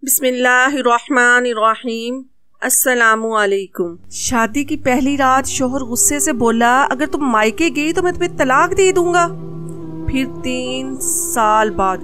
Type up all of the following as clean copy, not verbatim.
बिस्मिल्लाहिर्रहमानिर्रहीम। अस्सलामुअलैकुम। शादी की पहली रात शोहर गुस्से से बोला, अगर तुम मायके गई तो मैं तुम्हें तलाक दे दूंगा। फिर 3 साल बाद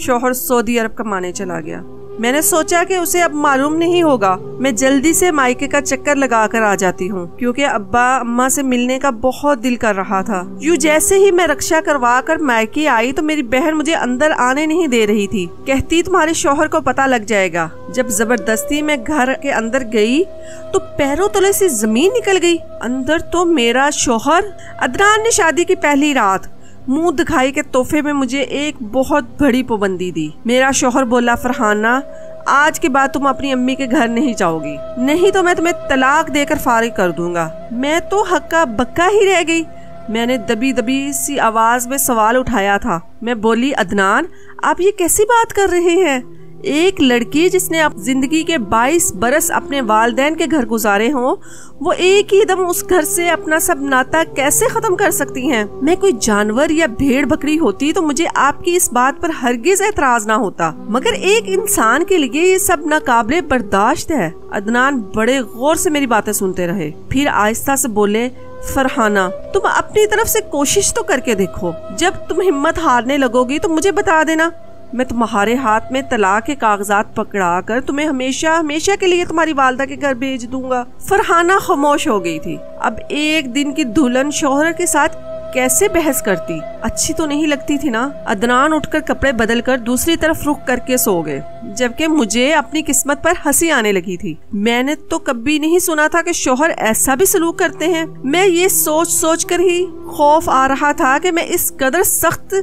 शोहर सऊदी अरब कमाने चला गया। मैंने सोचा कि उसे अब मालूम नहीं होगा, मैं जल्दी से मायके का चक्कर लगा कर आ जाती हूँ, क्योंकि अब्बा अम्मा से मिलने का बहुत दिल कर रहा था। यूँ जैसे ही मैं रक्षा करवा कर मायके आई तो मेरी बहन मुझे अंदर आने नहीं दे रही थी। कहती तुम्हारे शोहर को पता लग जाएगा। जब जबरदस्ती मैं घर के अंदर गई तो पैरों तले से जमीन निकल गई। अंदर तो मेरा शोहर। अदनान ने शादी की पहली रात मुंह दिखाई के तोहफे में मुझे एक बहुत बड़ी पाबंदी दी। मेरा शोहर बोला, फरहाना आज के बाद तुम अपनी अम्मी के घर नहीं जाओगी, नहीं तो मैं तुम्हें तलाक देकर फारिग कर दूंगा। मैं तो हक्का बक्का ही रह गई। मैंने दबी दबी सी आवाज में सवाल उठाया था। मैं बोली, अदनान आप ये कैसी बात कर रहे हैं? एक लड़की जिसने अब जिंदगी के 22 बरस अपने वालिदैन के घर गुजारे हों, वो एक ही दम उस घर से अपना सब नाता कैसे खत्म कर सकती हैं? मैं कोई जानवर या भेड़ बकरी होती तो मुझे आपकी इस बात पर हरगिज एतराज ना होता, मगर एक इंसान के लिए ये सब नाकाबिले बर्दाश्त है। अदनान बड़े गौर से मेरी बातें सुनते रहे, फिर आहिस्ता से बोले, फरहाना तुम अपनी तरफ से कोशिश तो करके देखो। जब तुम हिम्मत हारने लगोगी तो मुझे बता देना, मैं तुम्हारे हाथ में तलाक के कागजात पकड़ा कर तुम्हें हमेशा हमेशा के लिए तुम्हारी वालदा के घर भेज दूंगा। फरहाना खामोश हो गई थी। अब एक दिन की दुल्हन शौहर के साथ कैसे बहस करती? अच्छी तो नहीं लगती थी ना। अदनान उठकर कपड़े बदल कर दूसरी तरफ रुख करके सो गए, जबकि मुझे अपनी किस्मत पर हंसी आने लगी थी। मैंने तो कभी नहीं सुना था कि शौहर ऐसा भी सलूक करते हैं। मैं ये सोच सोच कर ही खौफ आ रहा था कि मैं इस कदर सख्त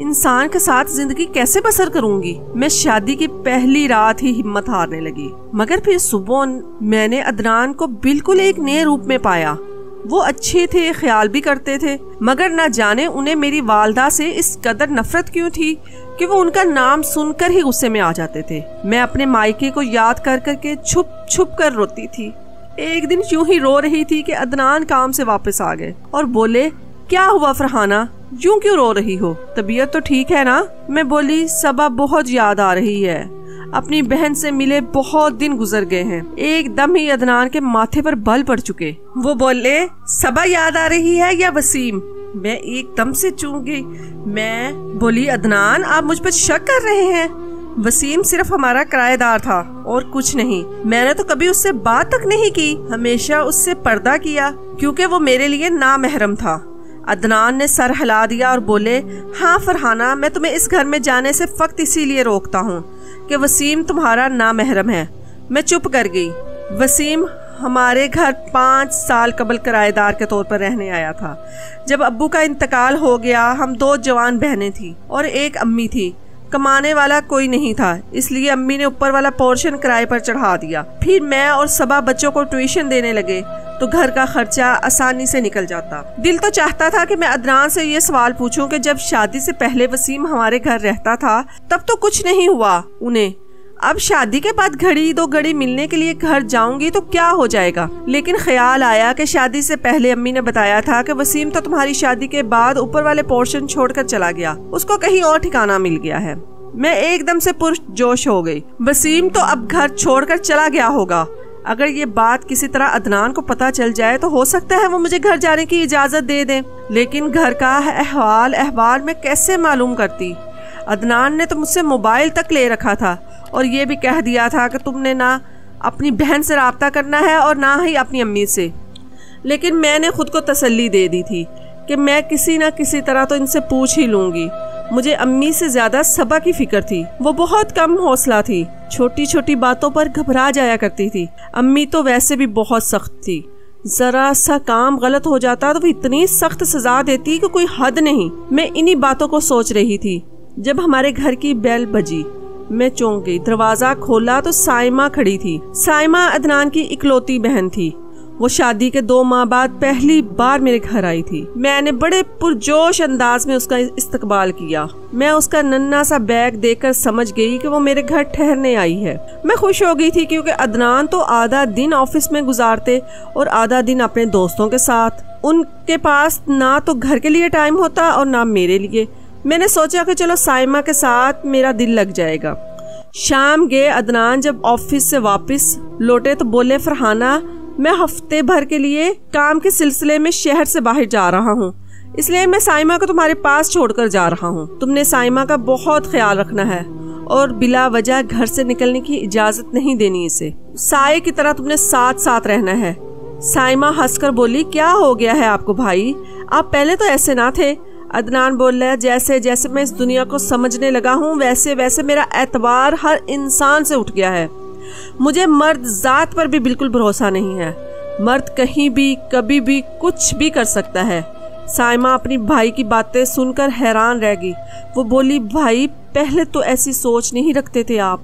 इंसान के साथ जिंदगी कैसे बसर करूंगी। मैं शादी की पहली रात ही हिम्मत हारने लगी, मगर फिर सुबह मैंने अदनान को बिल्कुल एक नए रूप में पाया। वो अच्छे थे, ख्याल भी करते थे, मगर न जाने उन्हें मेरी वालदा से इस कदर नफरत क्यों थी कि वो उनका नाम सुनकर ही गुस्से में आ जाते थे। मैं अपने मायके को याद कर करके छुप छुप कर रोती थी। एक दिन यूं ही रो रही थी कि अदनान काम से वापस आ गए और बोले, क्या हुआ फरहाना, यूं क्यों रो रही हो? तबीयत तो ठीक है ना? मैं बोली, सबा बहुत याद आ रही है, अपनी बहन से मिले बहुत दिन गुजर गए हैं। एकदम ही अदनान के माथे पर बल पड़ चुके। वो बोले, सबा याद आ रही है या वसीम? मैं एकदम से चूक गई। मैं बोली, अदनान आप मुझ पर शक कर रहे हैं? वसीम सिर्फ हमारा किराएदार था और कुछ नहीं। मैंने तो कभी उससे बात तक नहीं की, हमेशा उससे पर्दा किया क्योंकि वो मेरे लिए नामहरम था। अदनान ने सर हिला दिया और बोले, हाँ फरहाना मैं तुम्हें इस घर में जाने से फक्त इसीलिए रोकता हूँ कि वसीम तुम्हारा नामहरम है। मैं चुप कर गई। वसीम हमारे घर 5 साल कबल किराएदार के तौर पर रहने आया था। जब अब्बू का इंतकाल हो गया, हम 2 जवान बहनें थी और एक अम्मी थी। कमाने वाला कोई नहीं था, इसलिए अम्मी ने ऊपर वाला पोर्शन किराए पर चढ़ा दिया। फिर मैं और सबा बच्चों को ट्यूशन देने लगे तो घर का खर्चा आसानी से निकल जाता। दिल तो चाहता था कि मैं अदनान से ये सवाल पूछूं कि जब शादी से पहले वसीम हमारे घर रहता था तब तो कुछ नहीं हुआ उन्हें, अब शादी के बाद घड़ी 2 घड़ी मिलने के लिए घर जाऊंगी तो क्या हो जाएगा? लेकिन ख्याल आया कि शादी से पहले अम्मी ने बताया था कि वसीम तो तुम्हारी शादी के बाद ऊपर वाले पोर्शन छोड़कर चला गया, उसको कहीं और ठिकाना मिल गया है। मैं एकदम से पुरजोश हो गई। वसीम तो अब घर छोड़कर चला गया होगा। अगर ये बात किसी तरह अदनान को पता चल जाए तो हो सकता है वो मुझे घर जाने की इजाजत दे दे, लेकिन घर का अहवाल मैं कैसे मालूम करती? अदनान ने तो मुझसे मोबाइल तक ले रखा था और ये भी कह दिया था कि तुमने ना अपनी बहन से राब्ता करना है और ना ही अपनी अम्मी से। लेकिन मैंने खुद को तसल्ली दे दी थी कि मैं किसी न किसी तरह तो इनसे पूछ ही लूंगी। मुझे अम्मी से ज्यादा सबा की फिक्र थी। वो बहुत कम हौसला थी, छोटी छोटी बातों पर घबरा जाया करती थी। अम्मी तो वैसे भी बहुत सख्त थी, जरा सा काम गलत हो जाता तो वो इतनी सख्त सजा देती कि कोई हद नहीं। मैं इन्हीं बातों को सोच रही थी जब हमारे घर की बेल बजी। मैं चौंक गई। दरवाजा खोला तो साइमा खड़ी थी। साइमा अदनान की इकलौती बहन थी। वो शादी के 2 माह बाद पहली बार मेरे घर आई थी। मैंने बड़े पुरजोश अंदाज में उसका इस्तकबाल किया। मैं उसका नन्हा सा बैग देखकर समझ गई कि वो मेरे घर ठहरने आई है। मैं खुश हो गई थी क्योंकि अदनान तो आधा दिन ऑफिस में गुजारते और आधा दिन अपने दोस्तों के साथ। उनके पास ना तो घर के लिए टाइम होता और ना मेरे लिए। मैंने सोचा कि चलो साइमा के साथ मेरा दिल लग जाएगा। شام گئے عدنان جب آفس سے واپس لوٹے تو بولے فرحانہ میں ہفتے بھر کے لیے کام کے سلسلے میں شہر سے باہر جا رہا ہوں، اس لیے میں سائمہ کو تمہارے پاس چھوڑ کر جا رہا ہوں۔ تم نے سائمہ کا بہت خیال رکھنا ہے اور بلا وجہ گھر سے نکلنے کی اجازت نہیں دینی، اسے سائے کی طرح تم نے ساتھ ساتھ رہنا ہے۔ سائمہ ہنس کر بولی کیا ہو گیا ہے آپ کو بھائی، آپ پہلے تو ایسے نہ تھے۔ عدنان بول رہا جیسے جیسے میں اس دنیا کو سمجھنے لگا ہوں ویسے ویسے میرا اعتبار ہر انسان سے اٹھ گیا ہے۔ مجھے مرد ذات پر بھی بالکل بھروسہ نہیں ہے، مرد کہیں بھی کبھی بھی کچھ بھی کر سکتا ہے۔ سائمہ اپنی بھائی کی باتیں سن کر حیران رہ گئی۔ وہ بولی بھائی پہلے تو ایسی سوچ نہیں رکھتے تھے آپ۔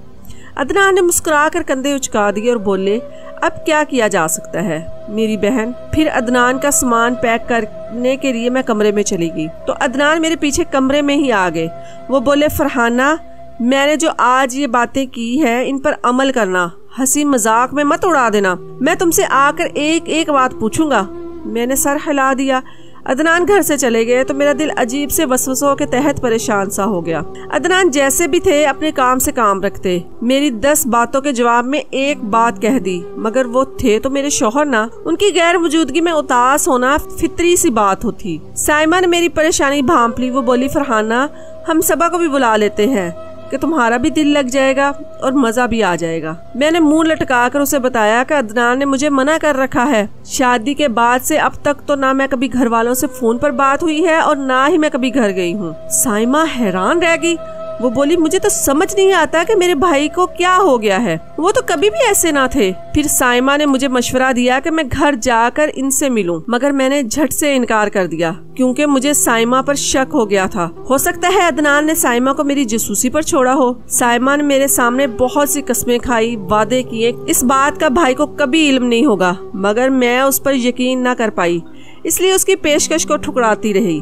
عدنان نے مسکرا کر کندھے اچکا دیے اور بولے اب کیا کیا جا سکتا ہے میری بہن۔ پھر عدنان کا سامان پیک کرنے کے لیے میں کمرے میں چلی گئی تو عدنان میرے پیچھے کمرے میں ہی آ گئے۔ وہ بولے فرحانہ میں نے جو آج یہ باتیں کی ہیں ان پر عمل کرنا، ہنسی مذاق میں مت اڑا دینا۔ میں تم سے آ کر ایک ایک بات پوچھوں گا۔ میں نے سر ہلا دیا۔ عدنان گھر سے چلے گئے تو میرا دل عجیب سے وسوسوں کے تحت پریشان سا ہو گیا۔ عدنان جیسے بھی تھے اپنے کام سے کام رکھتے، میری 10 باتوں کے جواب میں ایک بات کہہ دی، مگر وہ تھے تو میرے شوہر نہ، ان کی غیر موجودگی میں اداس ہونا فطری سی بات ہوتی۔ سائمہ نے میری پریشانی بھانپ لی۔ وہ بولی فرحانہ ہم صبا کو بھی بلا لیتے ہیں کہ تمہارا بھی دل لگ جائے گا اور مزہ بھی آ جائے گا۔ میں نے منہ لٹکا کر اسے بتایا کہ عدنان نے مجھے منع کر رکھا ہے۔ شادی کے بعد سے اب تک تو نہ میں کبھی گھر والوں سے فون پر بات ہوئی ہے اور نہ ہی میں کبھی گھر گئی ہوں۔ سائمہ حیران رہ گئی۔ وہ بولی مجھے تو سمجھ نہیں آتا کہ میرے بھائی کو کیا ہو گیا ہے، وہ تو کبھی بھی ایسے نہ تھے۔ پھر سائمہ نے مجھے مشورہ دیا کہ میں گھر جا کر ان سے ملوں، مگر میں نے جھٹ سے انکار کر دیا کیونکہ مجھے سائمہ پر شک ہو گیا تھا۔ ہو سکتا ہے عدنان نے سائمہ کو میری جاسوسی پر چھوڑا ہو۔ سائمہ نے میرے سامنے بہت سی قسمیں کھائی، وعدے کیے، اس بات کا بھائی کو کبھی علم نہیں ہوگا، مگر میں اس پر یقین نہ کر پائی، اس لیے اس کی پیشکش کو ٹھکراتی رہی۔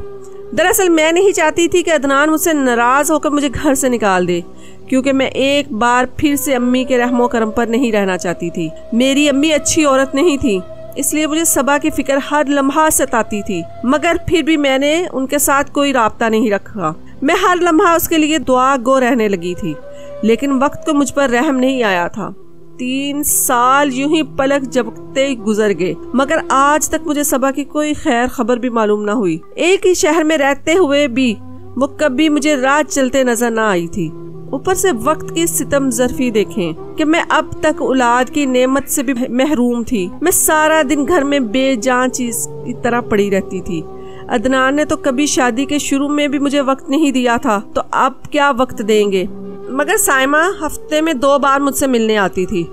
دراصل میں نہیں چاہتی تھی کہ عدنان مجھ سے ناراض ہو کر مجھے گھر سے نکال دے، کیونکہ میں ایک بار پھر سے امی کے رحم و کرم پر نہیں رہنا چاہتی تھی۔ میری امی اچھی عورت نہیں تھی، اس لیے مجھے صبا کی فکر ہر لمحہ ستاتی تھی، مگر پھر بھی میں نے ان کے ساتھ کوئی رابطہ نہیں رکھا۔ میں ہر لمحہ اس کے لیے دعا گو رہنے لگی تھی، لیکن وقت کو مجھ پر رحم نہیں آیا تھا۔ 3 سال یوں ہی پلک جھپکتے گزر گئے، مگر آج تک مجھے صبا کی کوئی خیر خبر بھی معلوم نہ ہوئی۔ ایک ہی شہر میں رہتے ہوئے بھی وہ کبھی مجھے راہ چلتے نظر نہ آئی تھی۔ اوپر سے وقت کی ستم ظرفی دیکھیں کہ میں اب تک اولاد کی نعمت سے بھی محروم تھی۔ میں سارا دن گھر میں بے جان چیز کی طرح پڑی رہتی تھی۔ عدنان نے تو کبھی شادی کے شروع میں بھی مجھے وقت نہیں دیا تھا، تو اب کیا وقت دیں گے؟ مگر سائمہ ہفتے میں 2 بار مجھ سے ملنے آتی تھی۔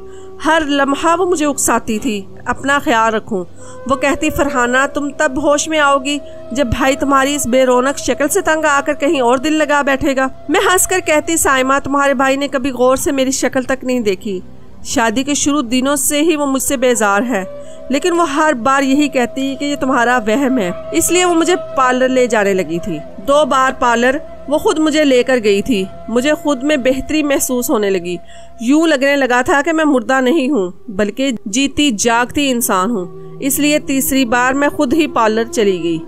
ہر لمحہ وہ مجھے اکساتی تھی اپنا خیال رکھوں۔ وہ کہتی فرحانہ تم تب ہوش میں آؤ گی جب بھائی تمہاری اس بے رونق شکل سے تنگ آ کر کہیں اور دل لگا بیٹھے گا۔ میں ہنس کر کہتی سائمہ تمہارے بھائی نے کبھی غور سے میری شکل تک نہیں دیکھی، شادی کے شروع دنوں سے ہی وہ مجھ سے بیزار ہے، لیکن وہ ہر بار یہی کہتی کہ یہ تمہارا وہم ہے، اس لیے وہ مجھے پارلر لے جانے لگی تھی۔ 2 بار پارلر وہ خود مجھے لے کر گئی تھی۔ مجھے خود میں بہتری محسوس ہونے لگی، یوں لگنے لگا تھا کہ میں مردہ نہیں ہوں بلکہ جیتی جاگتی انسان ہوں۔ اس لیے تیسری بار میں خود ہی پارلر چلی گئی،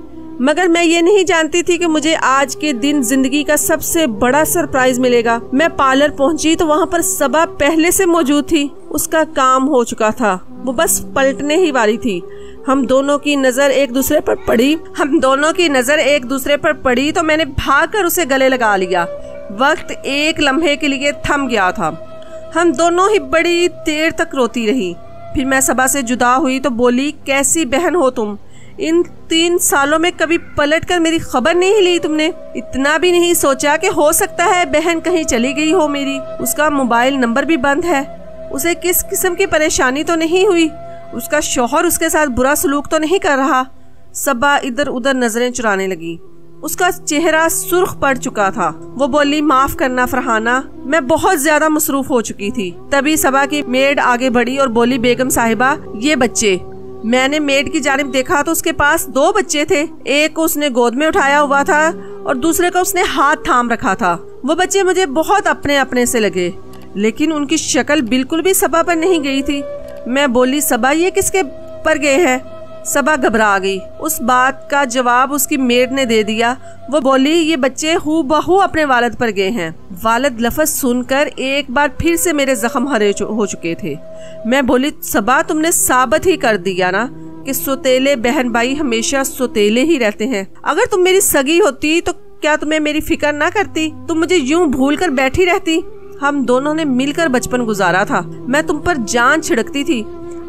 مگر میں یہ نہیں جانتی تھی کہ مجھے آج کے دن زندگی کا سب سے بڑا سرپرائز ملے گا۔ میں پارلر پہنچی تو وہاں پر صبا پہلے سے موجود تھی، اس کا کام ہو چکا تھا، وہ بس پلٹنے ہی والی تھی۔ ہم دونوں کی نظر ایک دوسرے پر پڑی تو میں نے بھاگ کر اسے گلے لگا لیا۔ وقت ایک لمحے کے لیے تھم گیا تھا۔ ہم دونوں ہی بڑی دیر تک روتی رہی۔ پھر میں صبا سے جدا ہوئی تو بولی کیسی بہن ہو تم؟ ان 3 سالوں میں کبھی پلٹ کر میری خبر نہیں لی تم نے؟ اتنا بھی نہیں سوچا کہ ہو سکتا ہے بہن کہیں چلی گئی ہو میری؟ اس کا موبائل نمبر بھی بند ہے، اسے کس قسم کی پریشانی تو نہیں ہوئی؟ اس کا شوہر اس کے ساتھ برا سلوک تو نہیں کر رہا؟ صبا ادھر ادھر نظریں چرانے لگی، اس کا چہرہ سرخ پڑ چکا تھا۔ وہ بولی معاف کرنا فرحانہ، میں بہت زیادہ مصروف ہو چکی تھی۔ تبھی صبا کی میڈ آگے بڑھی اور بولی بیگم صاحبہ یہ بچے۔ میں نے میڈ کی جانب دیکھا تو اس کے پاس 2 بچے تھے، ایک کو اس نے گود میں اٹھایا ہوا تھا اور دوسرے کو اس نے ہاتھ تھام رکھا تھا۔ وہ بچے مجھے بہت اپنے سے لگے، لیکن ان کی شکل بالکل بھی صبا پر نہیں گئی تھی۔ میں بولی صبا یہ کس کے پر گئے ہیں؟ सबा घबरा गई। उस बात का जवाब उसकी मेड ने दे दिया। वो बोली ये बच्चे हूबहू अपने वालिद पर गए हैं। वालिद लफ्ज सुनकर एक बार फिर से मेरे जख्म हरे हो चुके थे। मैं बोली सबा तुमने साबित ही कर दिया ना कि सौतेले बहन भाई हमेशा सौतेले ही रहते हैं। अगर तुम मेरी सगी होती तो क्या तुम्हें मेरी फिक्र ना करती? तुम मुझे यूं भूल कर बैठी रहती? हम दोनों ने मिलकर बचपन गुजारा था। मैं तुम पर जान छिड़कती थी।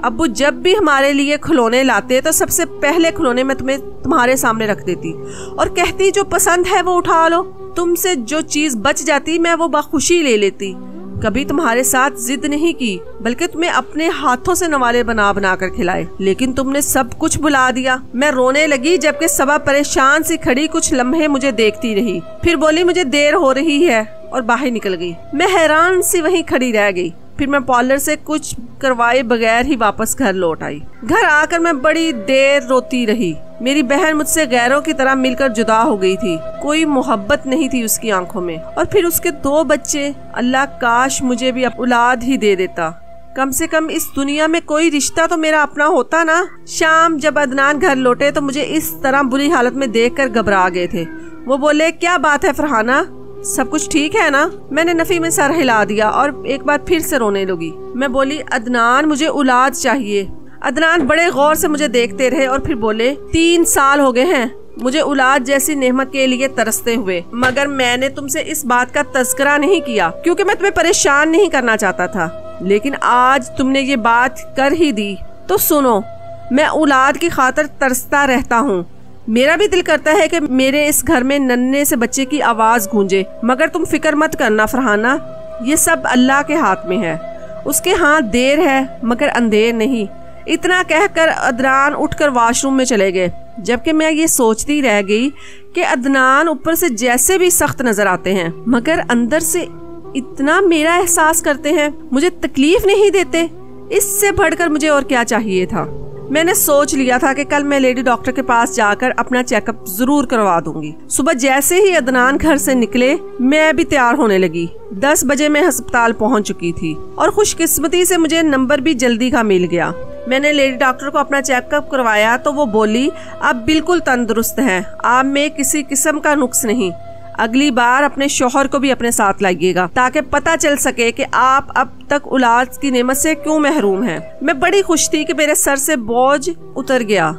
अब्बू जब भी हमारे लिए खिलौने लाते तो सबसे पहले खिलौने मैं तुम्हारे सामने रख देती और कहती जो पसंद है वो उठा लो। तुमसे जो चीज बच जाती मैं वो बखुशी ले लेती। कभी तुम्हारे साथ जिद नहीं की, बल्कि तुम्हें अपने हाथों से नवाले बना बना कर खिलाए। लेकिन तुमने सब कुछ भुला दिया। मैं रोने लगी जबकि सबा परेशान सी खड़ी कुछ लम्हे मुझे देखती रही। फिर बोली मुझे देर हो रही है और बाहर निकल गई। मैं हैरान सी वहीं खड़ी रह गई। फिर मैं पार्लर से कुछ करवाए बगैर ही वापस घर लौट आई। घर आकर मैं बड़ी देर रोती रही। मेरी बहन मुझसे गैरों की तरह मिलकर जुदा हो गई थी। कोई मोहब्बत नहीं थी उसकी आंखों में। और फिर उसके 2 बच्चे। अल्लाह काश मुझे भी औलाद ही दे देता। कम से कम इस दुनिया में कोई रिश्ता तो मेरा अपना होता ना। शाम जब अदनान घर लौटे तो मुझे इस तरह बुरी हालत में देखकर घबरा गए थे। वो बोले क्या बात है फरहाना, सब कुछ ठीक है ना? मैंने नफी में सर हिला दिया और एक बार फिर से रोने लगी। मैं बोली अदनान मुझे औलाद चाहिए। अदनान बड़े गौर से मुझे देखते रहे और फिर बोले 3 साल हो गए हैं मुझे औलाद जैसी नेमत के लिए तरसते हुए, मगर मैंने तुमसे इस बात का तज़किरा नहीं किया क्योंकि मैं तुम्हें परेशान नहीं करना चाहता था। लेकिन आज तुमने ये बात कर ही दी तो सुनो, मैं औलाद की खातिर तरसता रहता हूँ। मेरा भी दिल करता है कि मेरे इस घर में नन्हे से बच्चे की आवाज गूंजे, मगर तुम फिक्र मत करना फरहाना, ये सब अल्लाह के हाथ में है। उसके हाथ देर है मगर अंधेर नहीं। इतना कहकर अदनान उठकर वॉशरूम में चले गए, जबकि मैं ये सोचती रह गई कि अदनान ऊपर से जैसे भी सख्त नजर आते हैं मगर अंदर से इतना मेरा एहसास करते हैं, मुझे तकलीफ नहीं देते। इससे बढ़कर मुझे और क्या चाहिए था। मैंने सोच लिया था कि कल मैं लेडी डॉक्टर के पास जाकर अपना चेकअप जरूर करवा दूंगी। सुबह जैसे ही अदनान घर से निकले मैं भी तैयार होने लगी। 10 बजे मैं अस्पताल पहुंच चुकी थी और खुशकिस्मती से मुझे नंबर भी जल्दी का मिल गया। मैंने लेडी डॉक्टर को अपना चेकअप करवाया तो वो बोली आप बिल्कुल तंदुरुस्त हैं, आप में किसी किस्म का नुक्स नहीं। अगली बार अपने शौहर को भी अपने साथ लाइएगा ताकि पता चल सके कि आप अब तक औलाद की नेमत से क्यों महरूम हैं। मैं बड़ी खुश थी कि मेरे सर से बोझ उतर गया।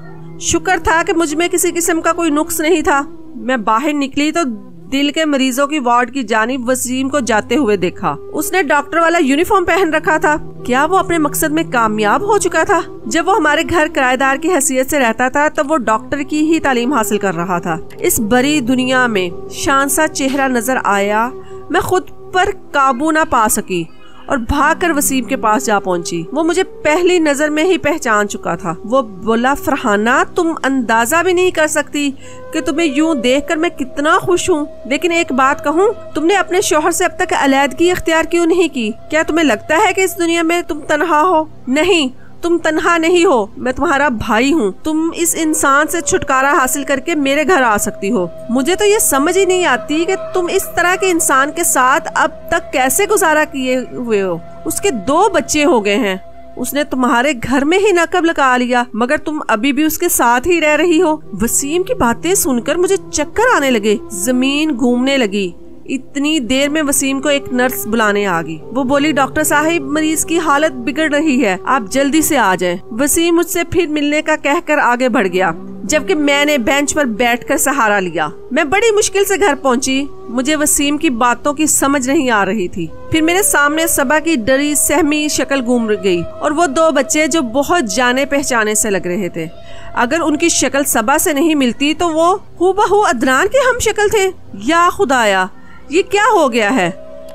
शुक्र था कि मुझ में किसी किस्म का कोई नुक्स नहीं था। मैं बाहर निकली तो दिल के मरीजों की वार्ड की जानिब वसीम को जाते हुए देखा। उसने डॉक्टर वाला यूनिफॉर्म पहन रखा था। क्या वो अपने मकसद में कामयाब हो चुका था? जब वो हमारे घर किराएदार की हैसियत से रहता था तब वो डॉक्टर की ही तालीम हासिल कर रहा था। इस बड़ी दुनिया में शानसा चेहरा नजर आया। मैं खुद पर काबू ना पा सकी और भागकर वसीम के पास जा पहुंची। वो मुझे पहली नजर में ही पहचान चुका था। वो बोला फरहाना तुम अंदाजा भी नहीं कर सकती कि तुम्हें यूं देखकर मैं कितना खुश हूँ। लेकिन एक बात कहूँ, तुमने अपने शौहर से अब तक अलैदगी इख्तियार क्यों नहीं की? क्या तुम्हें लगता है कि इस दुनिया में तुम तन्हा हो? नहीं, तुम तन्हा नहीं हो, मैं तुम्हारा भाई हूँ। तुम इस इंसान से छुटकारा हासिल करके मेरे घर आ सकती हो। मुझे तो ये समझ ही नहीं आती कि तुम इस तरह के इंसान के साथ अब तक कैसे गुजारा किए हुए हो। उसके 2 बच्चे हो गए हैं, उसने तुम्हारे घर में ही नकब लगा लिया, मगर तुम अभी भी उसके साथ ही रह रही हो। वसीम की बातें सुनकर मुझे चक्कर आने लगे, जमीन घूमने लगी। इतनी देर में वसीम को एक नर्स बुलाने आ गई। वो बोली डॉक्टर साहिब मरीज की हालत बिगड़ रही है, आप जल्दी से आ जाएं। वसीम मुझसे फिर मिलने का कहकर आगे बढ़ गया, जबकि मैंने बेंच पर बैठकर सहारा लिया। मैं बड़ी मुश्किल से घर पहुंची। मुझे वसीम की बातों की समझ नहीं आ रही थी। फिर मेरे सामने सबा की डरी सहमी शक्ल घूम गई और वो 2 बच्चे जो बहुत जाने पहचाने से लग रहे थे। अगर उनकी शक्ल सबा से नहीं मिलती तो वो हूबहू अदनान के हम शक्ल थे। या खुदाया, ये क्या हो गया है?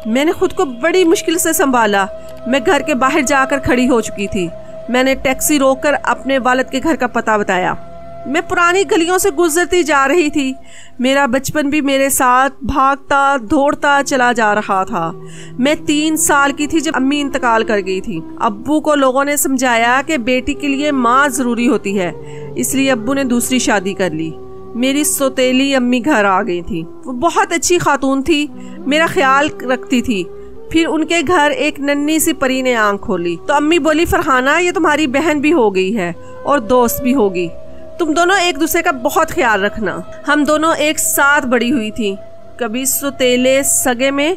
मैंने खुद को बड़ी मुश्किल से संभाला। मैं घर के बाहर जाकर खड़ी हो चुकी थी। मैंने टैक्सी रोककर अपने वालिद के घर का पता बताया। मैं पुरानी गलियों से गुजरती जा रही थी। मेरा बचपन भी मेरे साथ भागता दौड़ता चला जा रहा था। मैं 3 साल की थी जब अम्मी इंतकाल कर गई थी। अब्बू को लोगों ने समझाया कि बेटी के लिए माँ जरूरी होती है, इसलिए अब्बू ने दूसरी शादी कर ली। मेरी सौतेली अम्मी घर आ गई थी। वो बहुत अच्छी खातून थी, मेरा ख्याल रखती थी। پھر ان کے گھر ایک ننھی سی پری نے آنکھ کھولی تو امی بولی فرحانہ یہ تمہاری بہن بھی ہو گئی ہے اور دوست بھی ہوگی، تم دونوں ایک دوسرے کا بہت خیال رکھنا۔ ہم دونوں ایک ساتھ بڑی ہوئی تھی، کبھی سوتیلے سگے میں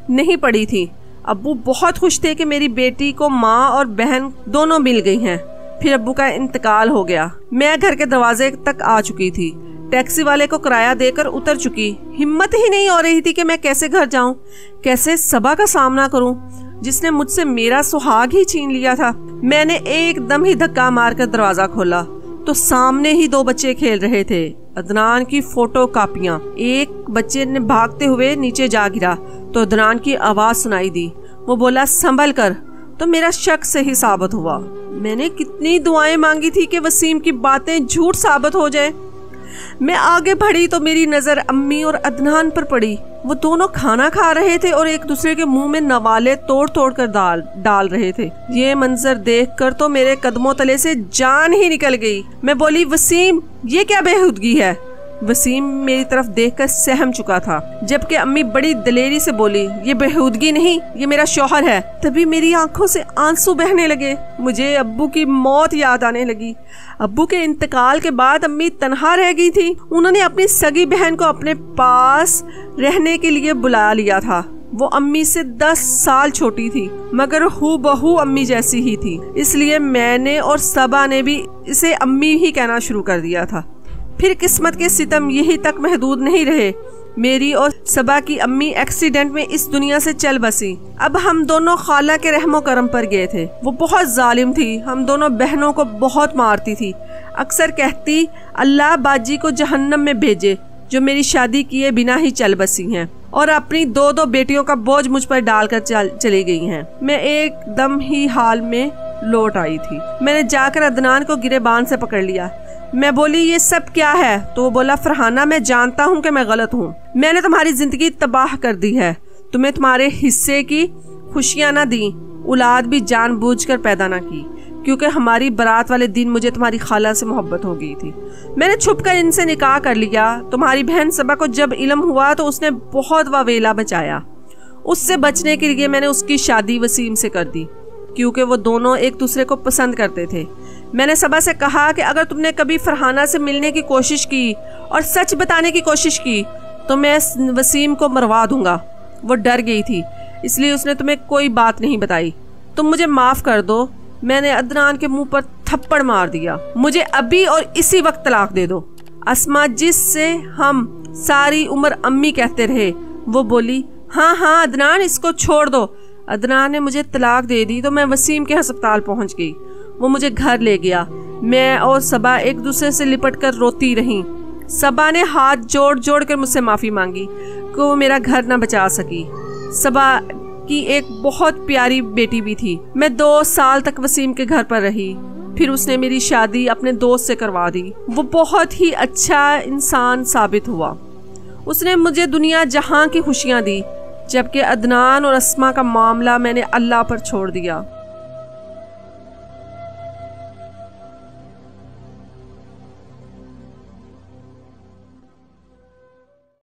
نہیں پڑی تھی۔ ابو بہت خوش تھے کہ میری بیٹی کو ماں اور بہن دونوں مل گئی ہیں۔ پھر ابو کا انتقال ہو گیا۔ میں گھر کے دروازے تک آ چکی تھی، ٹیکسی والے کو کرایہ دے کر اتر چکی۔ ہمت ہی نہیں ہو رہی تھی کہ میں کیسے گھر جاؤں، کیسے صبا کا سامنا کروں جس نے مجھ سے میرا سہاگ ہی چھین لیا تھا۔ میں نے ایک دم ہی دھکا مار کر دروازہ کھولا تو سامنے ہی دو بچے کھیل رہے تھے، عدنان کی فوٹو کاپیاں۔ ایک بچے نے بھاگتے ہوئے نیچے جا گرا تو عدنان کی آواز سنائی دی، وہ بولا سنبھل کر، تو میرا شک صحیح ثابت ہوا۔ میں نے کتنی دعائیں مانگی تھی کہ وسیم کی باتیں جھوٹ ثابت ہو جائے۔ میں آگے بڑھی تو میری نظر امی اور عدنان پر پڑی۔ وہ دونوں کھانا کھا رہے تھے اور ایک دوسرے کے منہ میں نوالے توڑ توڑ کر ڈال رہے تھے۔ یہ منظر دیکھ کر تو میرے قدموں تلے سے جان ہی نکل گئی۔ میں بولی وسیم یہ کیا بےہودگی ہے؟ وسیم میری طرف دیکھ کر سہم چکا تھا، جبکہ امی بڑی دلیری سے بولی یہ بےہودگی نہیں، یہ میرا شوہر ہے۔ تبھی میری آنکھوں سے آنسو بہنے لگے، مجھے ابو کی موت یاد آنے لگی۔ ابو کے انتقال کے بعد امی تنہا رہ گئی تھی۔ انہوں نے اپنی سگی بہن کو اپنے پاس رہنے کے لیے بلا لیا تھا۔ وہ امی سے 10 سال چھوٹی تھی مگر ہو بہو امی جیسی ہی تھی، اس لیے میں نے اور صبا نے بھی اسے امی ہی کہنا شروع کر دیا تھا۔ پھر قسمت کے ستم یہی تک محدود نہیں رہے، میری اور صبا کی امی ایکسیڈنٹ میں اس دنیا سے چل بسی۔ اب ہم دونوں خالہ کے رحم و کرم پر گئے تھے۔ وہ بہت ظالم تھی، ہم دونوں بہنوں کو بہت مارتی تھی۔ اکثر کہتی اللہ باجی کو جہنم میں بھیجے جو میری شادی کیے بنا ہی چل بسی ہیں اور اپنی 2 بیٹیوں کا بوجھ مجھ پر ڈال کر چلی گئی ہیں۔ میں ایک دم ہی حال میں لوٹ آئی تھی۔ میں نے جا کر عدنان کو گریبان سے پکڑ لیا۔ میں بولی یہ سب کیا ہے؟ تو وہ بولا فرحانہ میں جانتا ہوں کہ میں غلط ہوں، میں نے تمہاری زندگی تباہ کر دی ہے، تمہیں تمہارے حصے کی خوشیاں نہ دیں، اولاد بھی جان بوجھ کر پیدا نہ کی، کیونکہ ہماری برات والے دن مجھے تمہاری خالہ سے محبت ہو گئی تھی۔ میں نے چھپ کر ان سے نکاح کر لیا۔ تمہاری بہن صبا کو جب علم ہوا تو اس نے بہت واویلا بچایا۔ اس سے بچنے کے لیے میں نے اس کی شادی وسیم سے کر دی، کیونکہ وہ دونوں ایک دوسرے کو پسند کرتے تھے۔ میں نے صبا سے کہا کہ اگر تم نے کبھی فرحانہ سے ملنے کی کوشش کی اور سچ بتانے کی کوشش کی تو میں وسیم کو مروا دوں گا۔ وہ ڈر گئی تھی، اس لیے اس نے تمہیں کوئی بات نہیں بتائی۔ تم مجھے معاف کر دو۔ میں نے عدنان کے منہ پر تھپڑ مار دیا۔ مجھے ابھی اور اسی وقت طلاق دے دو۔ اسما جس سے ہم ساری عمر امی کہتے رہے وہ بولی ہاں ہاں عدنان اس کو چھوڑ دو۔ عدنان نے مجھے طلاق دے دی تو میں وسیم کے ہسپتال پہنچ گئی۔ وہ مجھے گھر لے گیا۔ میں اور صبا ایک دوسرے سے لپٹ کر روتی رہیں۔ صبا نے ہاتھ جوڑ جوڑ کر مجھ سے معافی مانگی کہ وہ میرا گھر نہ بچا سکی۔ صبا کی ایک بہت پیاری بیٹی بھی تھی۔ میں 2 سال تک وسیم کے گھر پر رہی، پھر اس نے میری شادی اپنے دوست سے کروا دی۔ وہ بہت ہی اچھا انسان ثابت ہوا۔ اس نے مجھے دنیا جہاں کی خوشیاں دی، جبکہ عدنان اور اسما کا معاملہ میں نے اللہ پر چھوڑ دیا۔